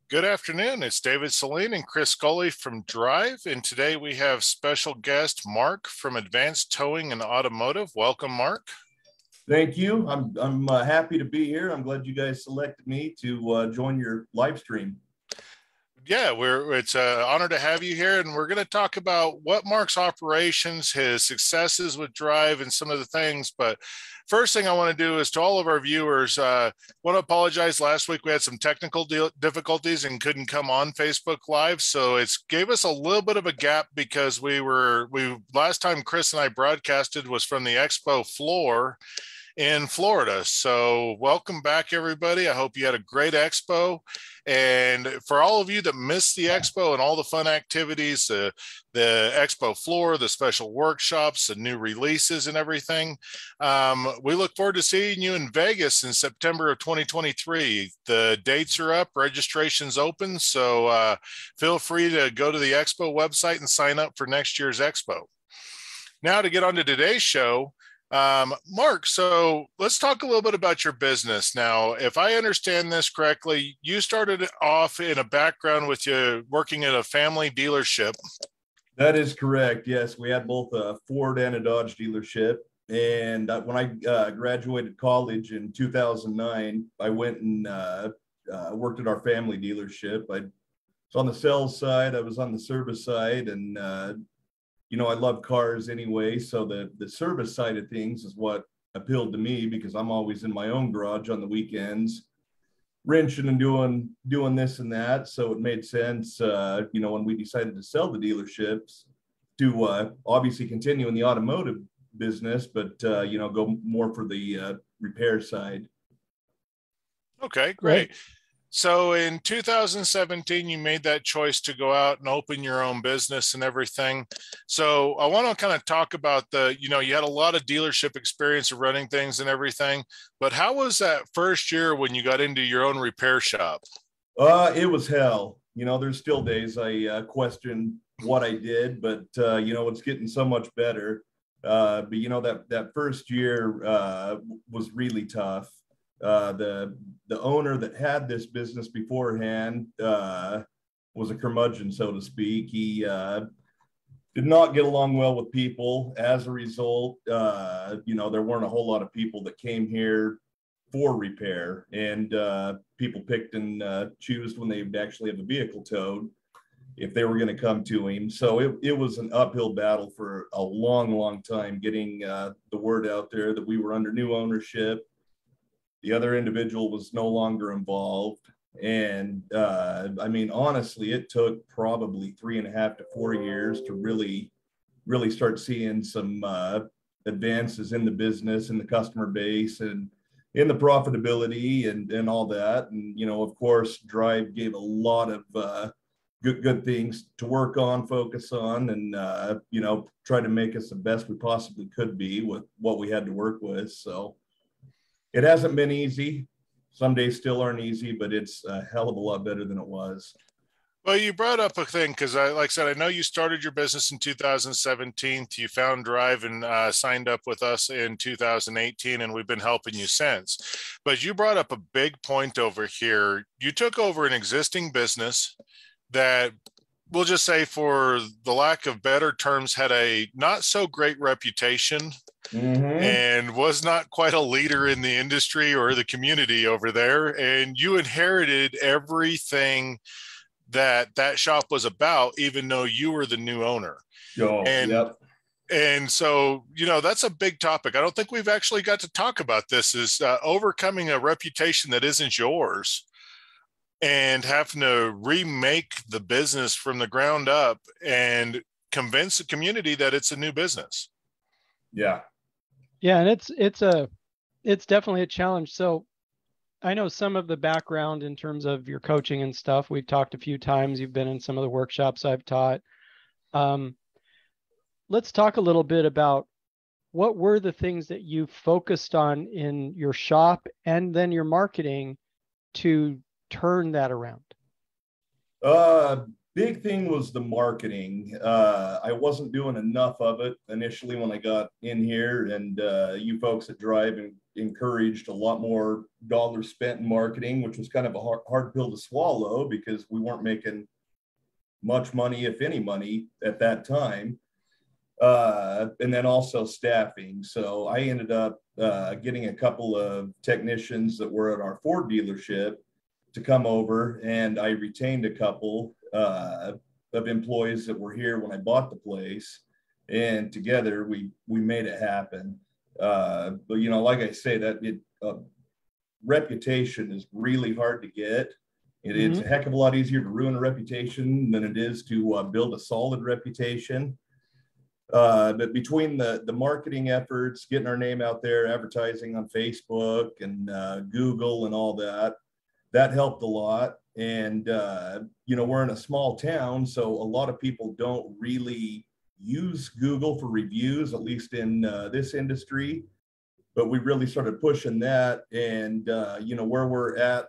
Good afternoon. It's David Saline and Chris Scully from Drive. And today we have special guest Mark from Advanced Towing and Automotive. Welcome, Mark. Thank you. I'm happy to be here. I'm glad you guys selected me to join your live stream. Yeah, it's an honor to have you here, and we're going to talk about what Mark's operations, his successes with Drive, and some of the things. But first thing I want to do is to all of our viewers, want to apologize. Last week we had some technical difficulties and couldn't come on Facebook Live, so it gave us a little bit of a gap because last time Chris and I broadcasted was from the expo floor in Florida. So welcome back, everybody. I hope you had a great expo. And for all of you that missed the expo and all the fun activities, the expo floor, the special workshops, the new releases and everything, we look forward to seeing you in Vegas in September of 2023. The dates are up, registration's open. So feel free to go to the expo website and sign up for next year's expo. Now to get on to today's show, Mark, so let's talk a little bit about your business. Now, if I understand this correctly, you started off in a background with you working at a family dealership. That is correct. Yes, we had both a Ford and a Dodge dealership. And when I graduated college in 2009, I went and worked at our family dealership. I was on the sales side, I was on the service side, and I love cars anyway. So the service side of things is what appealed to me because I'm always in my own garage on the weekends, wrenching and doing this and that. So it made sense, when we decided to sell the dealerships to obviously continue in the automotive business, but, go more for the repair side. Okay, great. So in 2017, you made that choice to go out and open your own business and everything. So I want to kind of talk about you had a lot of dealership experience of running things and everything, but how was that first year when you got into your own repair shop? It was hell. There's still days I question what I did, but it's getting so much better. But that first year was really tough. The owner that had this business beforehand was a curmudgeon, so to speak. He did not get along well with people. As a result, there weren't a whole lot of people that came here for repair, and people picked and choose when they would actually have a vehicle towed if they were going to come to him. So it was an uphill battle for a long, long time getting the word out there that we were under new ownership. The other individual was no longer involved. And honestly, it took probably 3.5 to 4 years to really start seeing some advances in the business and the customer base and in the profitability and all that. And, of course, Drive gave a lot of good things to work on, focus on, and, try to make us the best we possibly could be with what we had to work with. So it hasn't been easy. Some days still aren't easy, but it's a hell of a lot better than it was. Well, you brought up a thing because, like I said, I know you started your business in 2017. You found Drive and signed up with us in 2018, and we've been helping you since. But you brought up a big point over here. You took over an existing business that, we'll just say, for the lack of better terms, had a not so great reputation. Mm-hmm. And was not quite a leader in the industry or the community over there. And you inherited everything that shop was about, even though you were the new owner. Oh, yep. And so, that's a big topic. I don't think we've actually got to talk about this, is overcoming a reputation that isn't yours and having to remake the business from the ground up and convince the community that it's a new business. Yeah. Yeah, and it's definitely a challenge. So I know some of the background in terms of your coaching and stuff. We've talked a few times. You've been in some of the workshops I've taught. Let's talk a little bit about what were the things that you focused on in your shop and then your marketing to turn that around? Big thing was the marketing. I wasn't doing enough of it initially when I got in here, and you folks at Drive encouraged a lot more dollars spent in marketing, which was kind of a hard pill to swallow because we weren't making much money, if any money, at that time. And then also staffing. So I ended up getting a couple of technicians that were at our Ford dealership to come over, and I retained a couple of employees that were here when I bought the place, and together we made it happen. But you know, like I say, that reputation is really hard to get. It's a heck of a lot easier to ruin a reputation than it is to build a solid reputation. But between the marketing efforts, getting our name out there, advertising on Facebook and Google and all that, that helped a lot. And, you know, we're in a small town, so a lot of people don't really use Google for reviews, at least in this industry. But we really started pushing that. And, you know, where we're at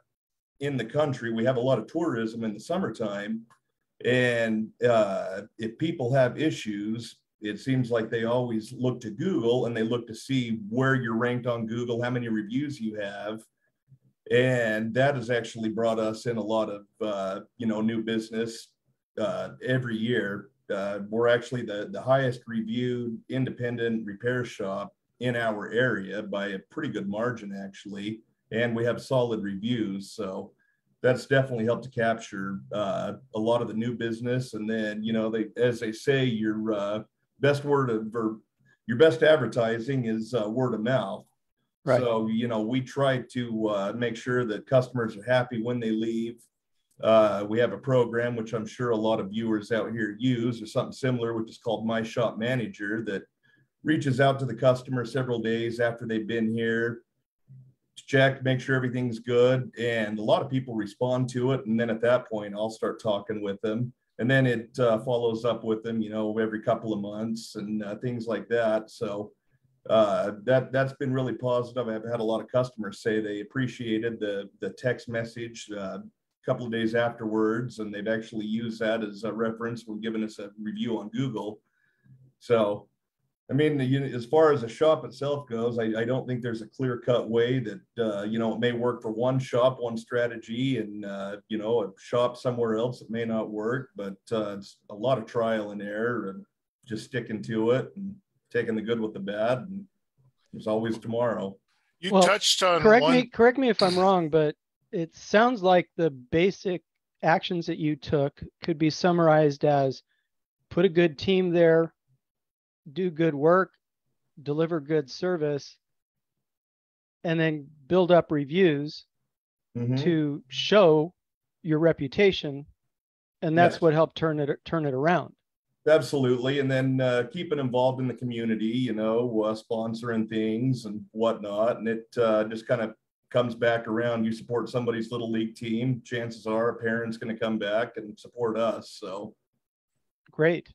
in the country, we have a lot of tourism in the summertime. And if people have issues, it seems like they always look to Google, and they look to see where you're ranked on Google, how many reviews you have. And that has actually brought us in a lot of, you know, new business every year. We're actually the highest reviewed independent repair shop in our area by a pretty good margin, actually. And we have solid reviews. So that's definitely helped to capture a lot of the new business. And then, you know, as they say, your best advertising is word of mouth. Right. So, you know, we try to make sure that customers are happy when they leave. We have a program, which I'm sure a lot of viewers out here use, or something similar, which is called My Shop Manager, that reaches out to the customer several days after they've been here to check, make sure everything's good. And a lot of people respond to it. And then at that point, I'll start talking with them. And then it follows up with them, you know, every couple of months and things like that. So that's been really positive. I've had a lot of customers say they appreciated the text message a couple of days afterwards, and they've actually used that as a reference when giving us a review on Google. So, I mean, as far as the shop itself goes, I don't think there's a clear-cut way that, you know, it may work for one shop, one strategy, and, you know, a shop somewhere else, it may not work, but it's a lot of trial and error and just sticking to it and taking the good with the bad. And there's always tomorrow. You touched on correct me if I'm wrong, but it sounds like the basic actions that you took could be summarized as put a good team there, do good work, deliver good service, and then build up reviews to show your reputation. And that's what helped turn it around. Absolutely. And then keeping involved in the community, you know, sponsoring things and whatnot. And it just kind of comes back around. You support somebody's little league team, chances are a parent's going to come back and support us. So Great.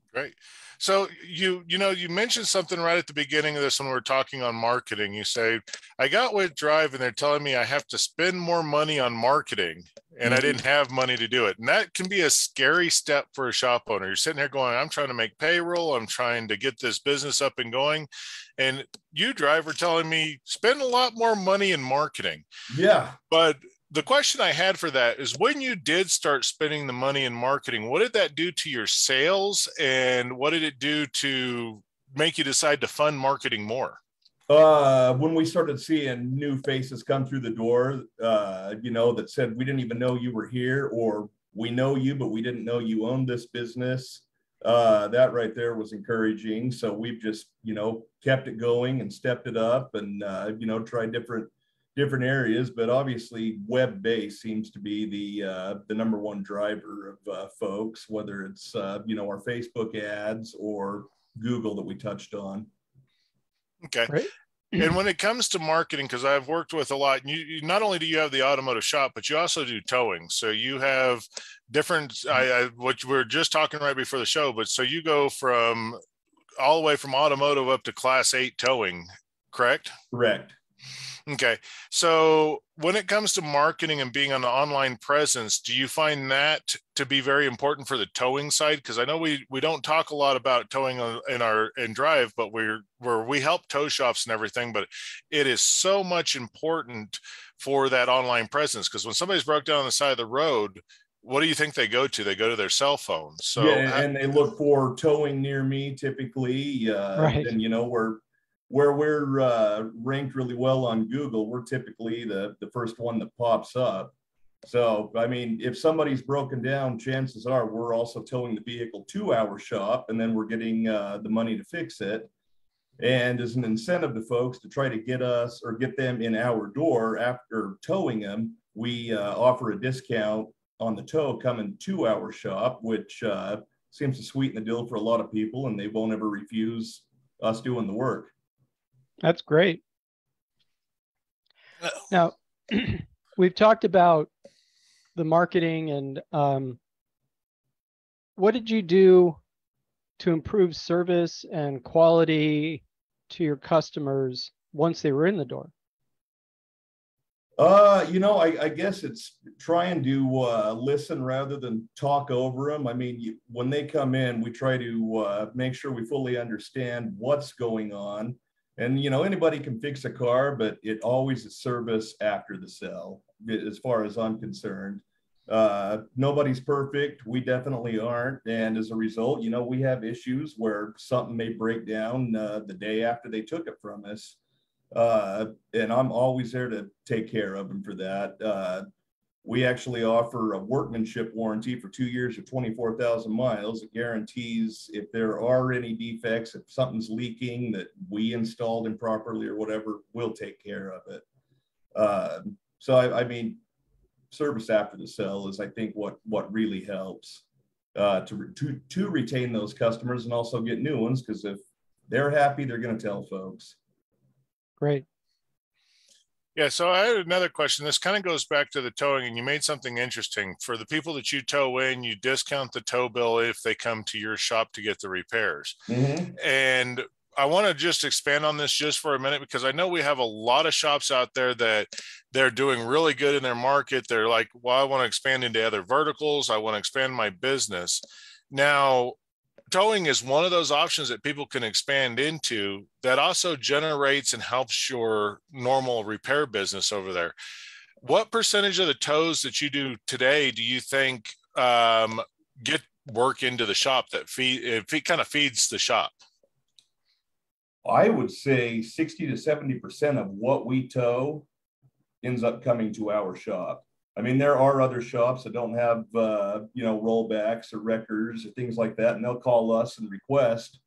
So you mentioned something right at the beginning of this when we were talking on marketing. You say, I got with Drive and they're telling me I have to spend more money on marketing, and I didn't have money to do it. And that can be a scary step for a shop owner. You're sitting here going, I'm trying to make payroll. I'm trying to get this business up and going. And you, Drive, are telling me spend a lot more money in marketing. Yeah. But the question I had for that is, when you did start spending the money in marketing, what did that do to your sales, and what did it do to make you decide to fund marketing more? When we started seeing new faces come through the door, you know, that said, we didn't even know you were here, or we know you, but we didn't know you owned this business. That right there was encouraging. So we've just, you know, kept it going and stepped it up and, you know, tried different areas, but obviously web-based seems to be the number one driver of folks, whether it's you know, our Facebook ads or Google that we touched on. Okay. Right. And when it comes to marketing, because I've worked with a lot, you not only do you have the automotive shop, but you also do towing. So you have different, what we were just talking right before the show, but so you go from all the way from automotive up to Class 8 towing, correct? Correct. Okay. So when it comes to marketing and being on the online presence, do you find that to be very important for the towing side? Because I know we don't talk a lot about towing in drive, but we help tow shops and everything, but it is so much important for that online presence. Because when somebody's broke down on the side of the road, what do you think they go to? They go to their cell phone. Yeah, So and they look for towing near me typically. Right. And where we're ranked really well on Google, we're typically the first one that pops up. So, I mean, if somebody's broken down, chances are we're also towing the vehicle to our shop, and then we're getting the money to fix it. And as an incentive to folks to try to get us or get them in our door after towing them, we offer a discount on the tow coming to our shop, which seems to sweeten the deal for a lot of people, and they won't ever refuse us doing the work. That's great. Now, we've talked about the marketing and what did you do to improve service and quality to your customers once they were in the door? I guess it's trying to listen rather than talk over them. I mean, when they come in, we try to make sure we fully understand what's going on. And, anybody can fix a car, but it always is service after the sale, as far as I'm concerned. Nobody's perfect. We definitely aren't. And as a result, we have issues where something may break down the day after they took it from us. And I'm always there to take care of them for that. We actually offer a workmanship warranty for 2 years or 24,000 miles. It guarantees if there are any defects, if something's leaking that we installed improperly or whatever, we'll take care of it. I mean, service after the sale is, I think, what really helps to retain those customers and also get new ones, because if they're happy, they're going to tell folks. Great. Yeah, so I had another question. This kind of goes back to the towing, and you made something interesting. For the people that you tow in, you discount the tow bill if they come to your shop to get the repairs. Mm-hmm. And I want to just expand on this just for a minute, because I know we have a lot of shops out there that they're doing really good in their market. They're like, well, I want to expand into other verticals. I want to expand my business. Now, towing is one of those options that people can expand into that also generates and helps your normal repair business over there. What percentage of the tows that you do today do you think get work into the shop that kind of feeds the shop? I would say 60 to 70% of what we tow ends up coming to our shop. I mean, there are other shops that don't have, rollbacks or wreckers or things like that, and they'll call us and request.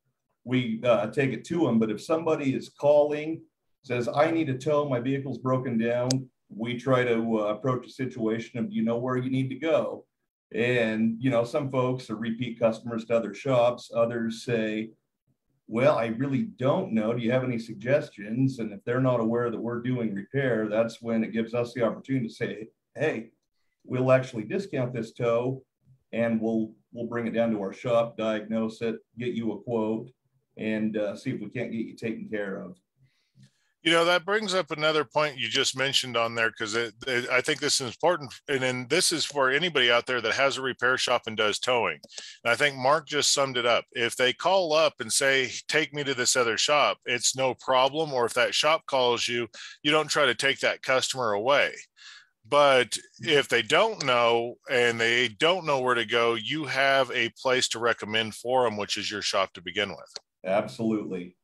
We take it to them. But if somebody is calling, says, I need a tow, my vehicle's broken down, we try to approach a situation of, do you know where you need to go? And, some folks are repeat customers to other shops. Others say, well, I really don't know. Do you have any suggestions? And if they're not aware that we're doing repair, that's when it gives us the opportunity to say, hey, we'll actually discount this tow and we'll bring it down to our shop, diagnose it, get you a quote, and see if we can't get you taken care of. That brings up another point you just mentioned on there, because I think this is important. And then this is for anybody out there that has a repair shop and does towing. And I think Mark just summed it up. If they call up and say, take me to this other shop, it's no problem. Or if that shop calls you, you don't try to take that customer away. But if they don't know and they don't know where to go, you have a place to recommend for them, which is your shop to begin with. Absolutely.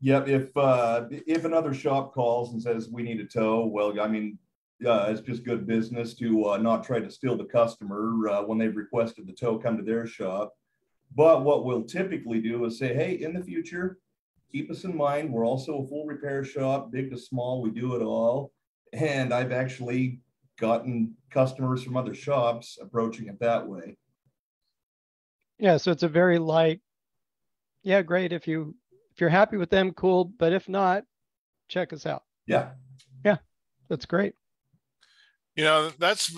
Yep. If another shop calls and says we need a tow, well, I mean, it's just good business to not try to steal the customer when they've requested the tow come to their shop. But what we'll typically do is say, hey, in the future, keep us in mind. We're also a full repair shop, big to small. We do it all. And I've actually gotten customers from other shops approaching it that way. Yeah, so it's a very light. Yeah, great. If you're happy with them, cool. But if not, check us out. Yeah. Yeah, that's great. That's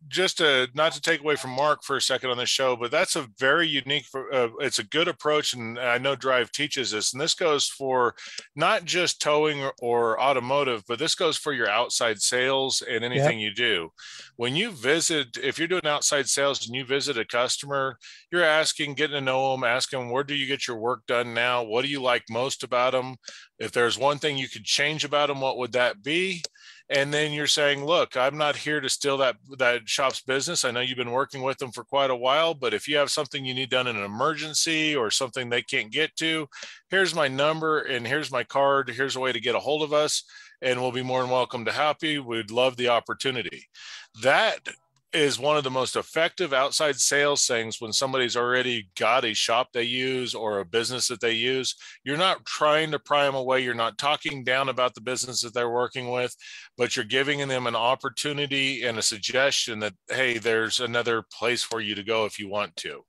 just not to take away from Mark for a second on this show, but that's a very unique, it's a good approach. And I know Drive teaches this, and this goes for not just towing or automotive, but this goes for your outside sales and anything you do. When you visit, if you're doing outside sales and you visit a customer, you're asking, getting to know them, asking, where do you get your work done now? What do you like most about them? If there's one thing you could change about them, what would that be? And then you're saying, look, I'm not here to steal that shop's business. I know you've been working with them for quite a while, but if you have something you need done in an emergency or something they can't get to, here's my number and here's my card. Here's a way to get a hold of us, and we'll be more than welcome to help you. We'd love the opportunity. That is one of the most effective outside sales things when somebody's already got a shop they use or a business that they use. You're not trying to pry them away. You're not talking down about the business that they're working with, but you're giving them an opportunity and a suggestion that, hey, there's another place for you to go if you want to.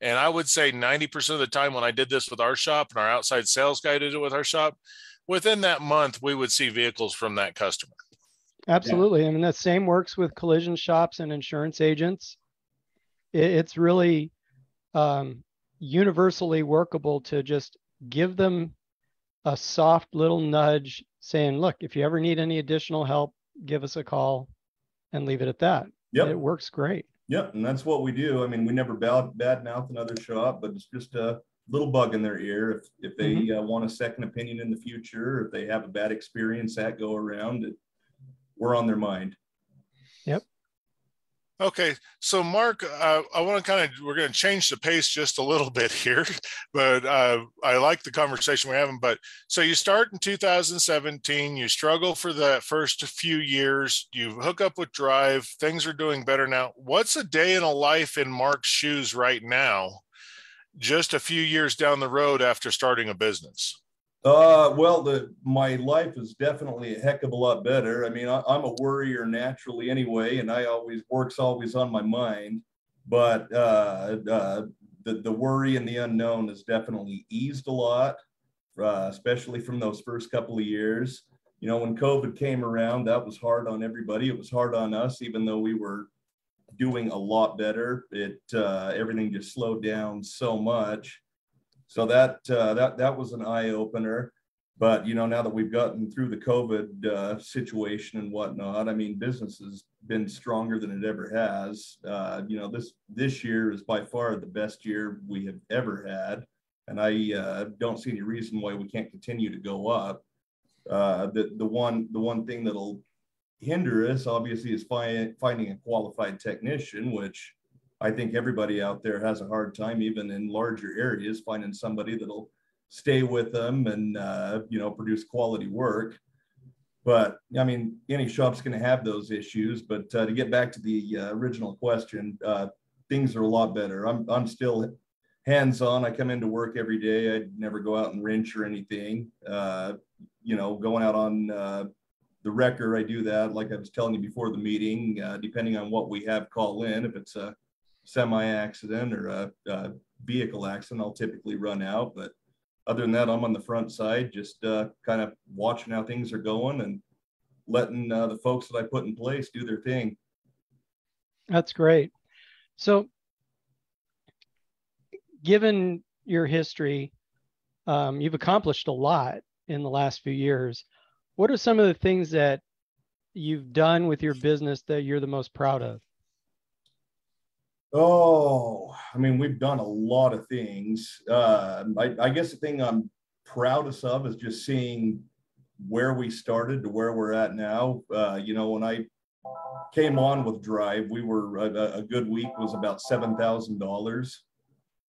And I would say 90% of the time when I did this with our shop and our outside sales guy did it with our shop, within that month, we would see vehicles from that customer. Absolutely. I mean, that same works with collision shops and insurance agents. It's really universally workable to just give them a soft little nudge saying, look, if you ever need any additional help, give us a call, and leave it at that. Yep. It works great. Yep. And that's what we do. I mean, we never bad mouth another shop, but it's just a little bug in their ear. If they want a second opinion in the future, if they have a bad experience that go around, we're on their mind. Yep. Okay. So Mark, I want to we're going to change the pace just a little bit here, but I like the conversation we're having. But so you start in 2017, you struggle for the first few years, you hook up with Drive, things are doing better now. What's a day in a life in Mark's shoes right now, just a few years down the road after starting a business? Well, my life is definitely a heck of a lot better. I mean, I'm a worrier naturally anyway, and work's always on my mind. But the worry and the unknown has definitely eased a lot, especially from those first couple of years. When COVID came around, that was hard on everybody. It was hard on us, even though we were doing a lot better. Everything just slowed down so much. So that was an eye opener. But now that we've gotten through the COVID situation and whatnot, I mean, business has been stronger than it ever has. This year is by far the best year we have ever had, and I don't see any reason why we can't continue to go up. The one thing that'll hinder us, obviously, is finding a qualified technician, which I think everybody out there has a hard time, even in larger areas, finding somebody that'll stay with them and, produce quality work. But I mean, any shop's going to have those issues. But to get back to the original question, things are a lot better. I'm still hands-on. I come into work every day. I never go out and wrench or anything. Going out on the wrecker, I do that. Like I was telling you before the meeting, depending on what we have call in, if it's a semi-accident or a vehicle accident, I'll typically run out. But other than that, I'm on the front side, just kind of watching how things are going and letting the folks that I put in place do their thing. That's great. So given your history, you've accomplished a lot in the last few years. What are some of the things that you've done with your business that you're the most proud of? Oh, I mean, we've done a lot of things. I guess the thing I'm proudest of is just seeing where we started to where we're at now. When I came on with Drive, we were a good week was about $7,000.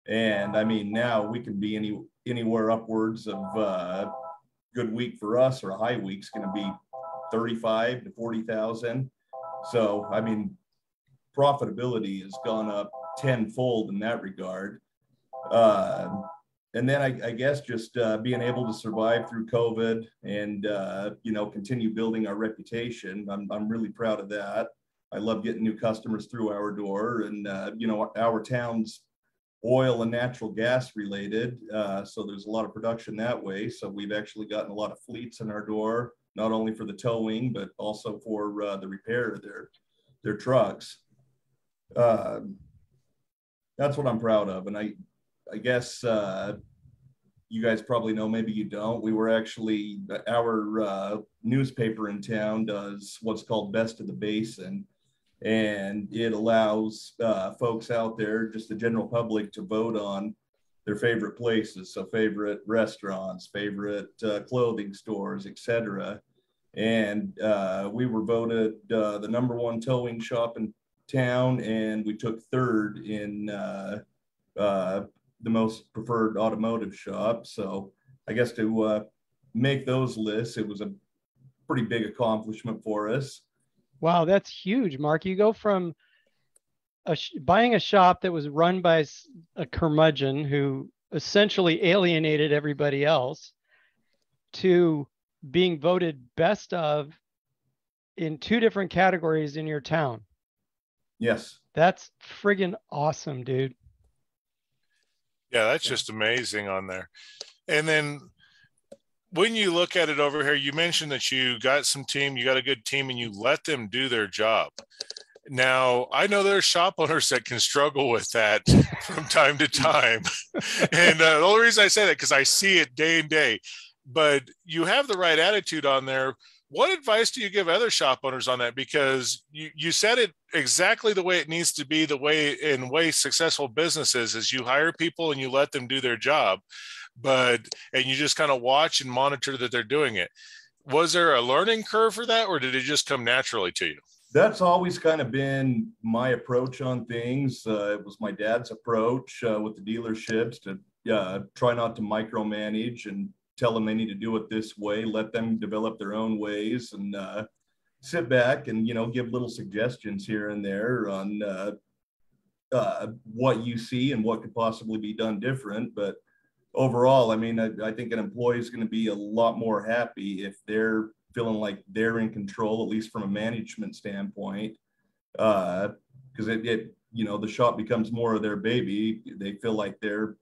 And I mean, now we can be anywhere upwards of good week for us, or a high week's going to be 35 to 40,000. So, I mean, profitability has gone up tenfold in that regard. And then I guess just being able to survive through COVID and, continue building our reputation. I'm really proud of that. I love getting new customers through our door, and, our town's oil and natural gas related. So there's a lot of production that way. So we've actually gotten a lot of fleets in our door, not only for the towing, but also for the repair of their their trucks. Uh, that's what I'm proud of. And I guess you guys probably know, maybe you don't. We were actually, our newspaper in town does what's called Best of the Basin. And it allows folks out there, just the general public, to vote on their favorite places. So favorite restaurants, favorite clothing stores, etc. And we were voted the #1 towing shop in town, and we took third in the most preferred automotive shop. So I guess to make those lists, it was a pretty big accomplishment for us. Wow, that's huge, Mark. You go from buying a shop that was run by a curmudgeon who essentially alienated everybody else to being voted best of in 2 different categories in your town. Yes. That's friggin' awesome, dude. Yeah, that's just amazing on there. And then when you look at it over here, you mentioned that you got a good team, and you let them do their job. Now, I know there's shop owners that can struggle with that from time to time. And the only reason I say that, because I see it day and day, but you have the right attitude on there. What advice do you give other shop owners on that? Because you said it exactly the way it needs to be, the way successful businesses is you hire people and you let them do their job, and you just kind of watch and monitor that they're doing it. Was there a learning curve for that, or did it just come naturally to you? That's always kind of been my approach on things. It was my dad's approach with the dealerships to try not to micromanage and tell them they need to do it this way, let them develop their own ways, and sit back and, give little suggestions here and there on what you see and what could possibly be done different. But overall, I mean, I think an employee is going to be a lot more happy if they're feeling like they're in control, at least from a management standpoint, because the shop becomes more of their baby. They feel like they're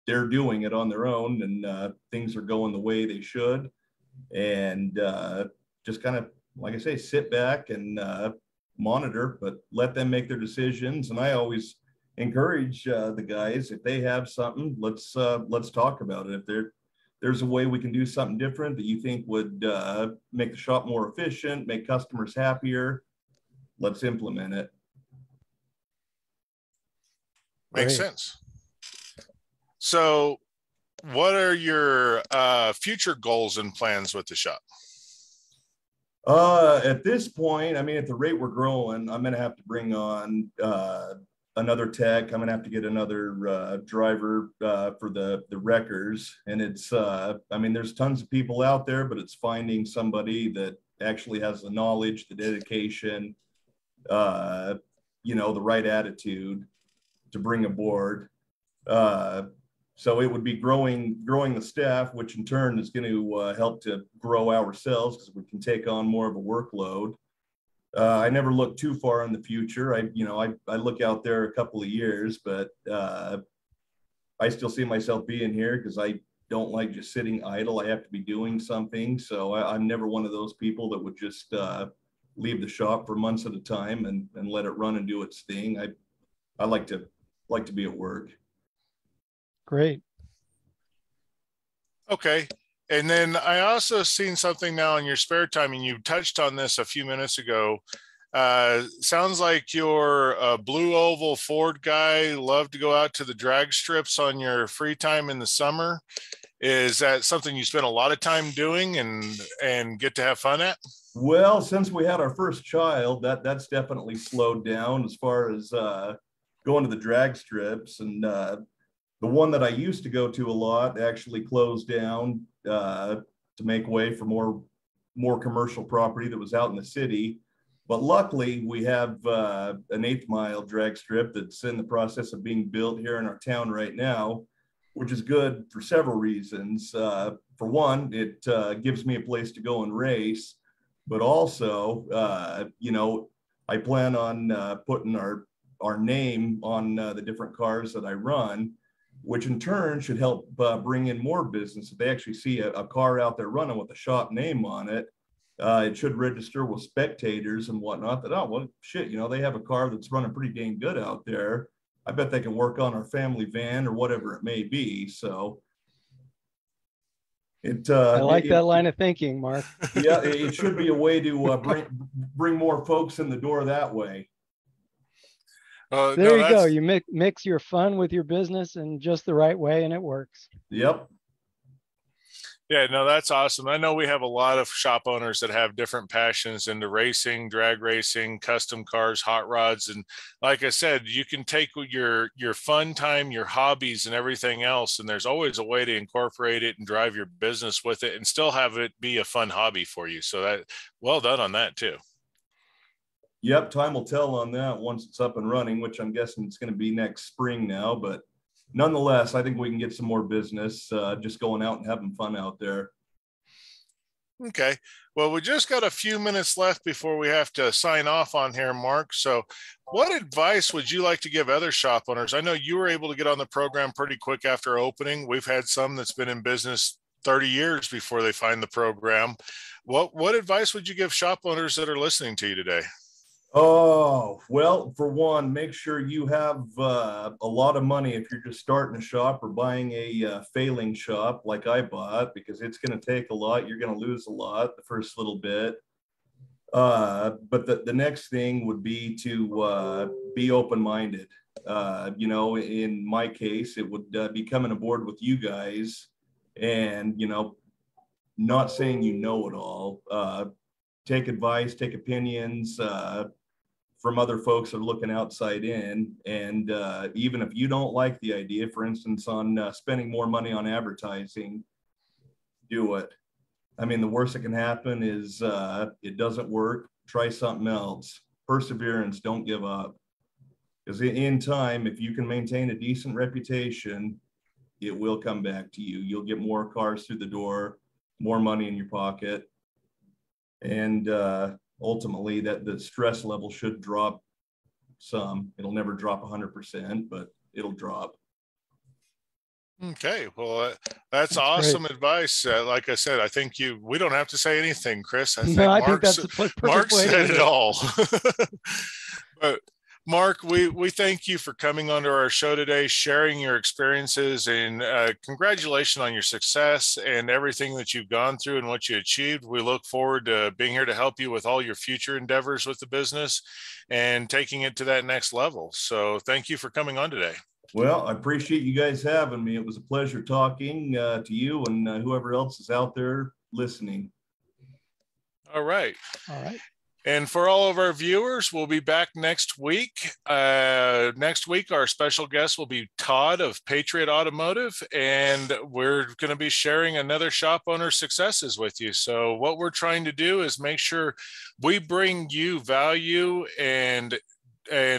doing it on their own, and things are going the way they should. And just kind of, like I say, sit back and monitor, but let them make their decisions. And I always encourage the guys, if they have something, let's talk about it. If there's a way we can do something different that you think would make the shop more efficient, make customers happier, let's implement it. Makes sense. So what are your future goals and plans with the shop? At this point, I mean, at the rate we're growing, I'm going to have to bring on another tech. I'm going to have to get another driver for the wreckers. And it's, I mean, there's tons of people out there, but it's finding somebody that actually has the knowledge, the dedication, the right attitude to bring aboard. So it would be growing the staff, which in turn is going to help to grow ourselves, because we can take on more of a workload. I never look too far in the future. I look out there a couple of years, but I still see myself being here because I don't like just sitting idle. I have to be doing something. So I'm never one of those people that would just leave the shop for months at a time and let it run and do its thing. I like to be at work. Great. Okay. And then I also seen something now in your spare time, and you touched on this a few minutes ago. Sounds like you're a blue oval Ford guy, love to go out to the drag strips on your free time in the summer. Is that something you spend a lot of time doing and get to have fun at? Well, since we had our first child, that's definitely slowed down as far as going to the drag strips. And the one that I used to go to a lot actually closed down to make way for more commercial property that was out in the city. But luckily, we have an 1/8 mile drag strip that's in the process of being built here in our town right now, which is good for several reasons. For one, it gives me a place to go and race, but also, I plan on putting our name on the different cars that I run, which in turn should help bring in more business. If they actually see a car out there running with a shop name on it, it should register with spectators and whatnot. That, oh, well, shit, you know, they have a car that's running pretty dang good out there. I bet they can work on our family van or whatever it may be. So I like that line of thinking, Mark. yeah, it should be a way to bring more folks in the door that way. There you go. You mix your fun with your business in just the right way, and it works. Yep. Yeah, no, that's awesome. I know we have a lot of shop owners that have different passions into racing, drag racing, custom cars, hot rods. And like I said, you can take your fun time, your hobbies and everything else. And there's always a way to incorporate it and drive your business with it and still have it be a fun hobby for you. So that, well done on that too. Yep, time will tell on that once it's up and running, which I'm guessing it's going to be next spring now. But nonetheless, I think we can get some more business just going out and having fun out there. Okay. Well, we just got a few minutes left before we have to sign off on here, Mark. So what advice would you like to give other shop owners? I know you were able to get on the program pretty quick after opening. We've had some that's been in business 30 years before they find the program. What advice would you give shop owners that are listening to you today? Oh, well, for one, make sure you have a lot of money if you're just starting a shop or buying a failing shop like I bought, because it's going to take a lot. You're going to lose a lot the first little bit. But the next thing would be to be open-minded. You know, in my case, it would be coming aboard with you guys and, you know, not saying you know it all. Take advice, take opinions from other folks that are looking outside in. And even if you don't like the idea, for instance, on spending more money on advertising, do it. I mean, the worst that can happen is it doesn't work. Try something else. Perseverance, don't give up. Because in time, if you can maintain a decent reputation, it will come back to you. You'll get more cars through the door, more money in your pocket. And ultimately, that the stress level should drop some. It'll never drop 100%, but it'll drop. Okay, well, that's awesome advice. Like I said, I think we don't have to say anything, Chris. I think Mark said it all. But Mark, we thank you for coming onto our show today, sharing your experiences, and congratulations on your success and everything that you've gone through and what you achieved. We look forward to being here to help you with all your future endeavors with the business and taking it to that next level. So thank you for coming on today. Well, I appreciate you guys having me. It was a pleasure talking to you and whoever else is out there listening. All right. All right. And for all of our viewers, we'll be back next week. Next week, our special guest will be Todd of Patriot Automotive, and we're going to be sharing another shop owner successes with you. So what we're trying to do is make sure we bring you value and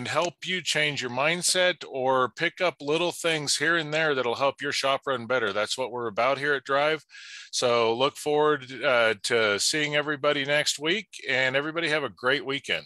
help you change your mindset or pick up little things here and there that'll help your shop run better. That's what we're about here at Drive. So look forward to seeing everybody next week, and everybody have a great weekend.